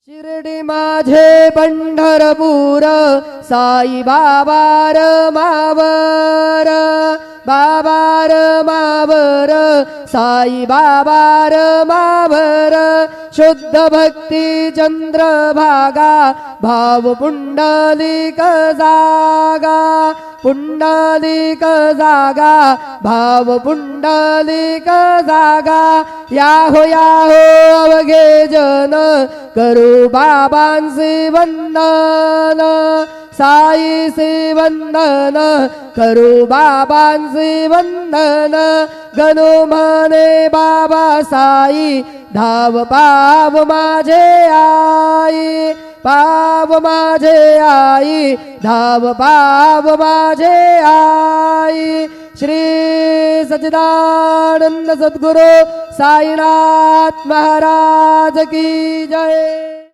शिर्डी माझे पंढरपूर साई बाबार मावर बाबार मावर साई बाबार मावर शुद्ध भक्ती चंद्रभागा भाव पुंडलिक जागा पुंडलिक जागा भाव पुंडलिक जागा याहो अवघे जन करू बाबांचे वंदन साईचे वंदन करू बाबांचे वंदन गणो म्हणे बाबा साई धाव पाव माझे आई पाव माझे आई धाव पाव माझे आई श्री सच्चिदानंद सद्गुरु साईनाथ महाराज की जय।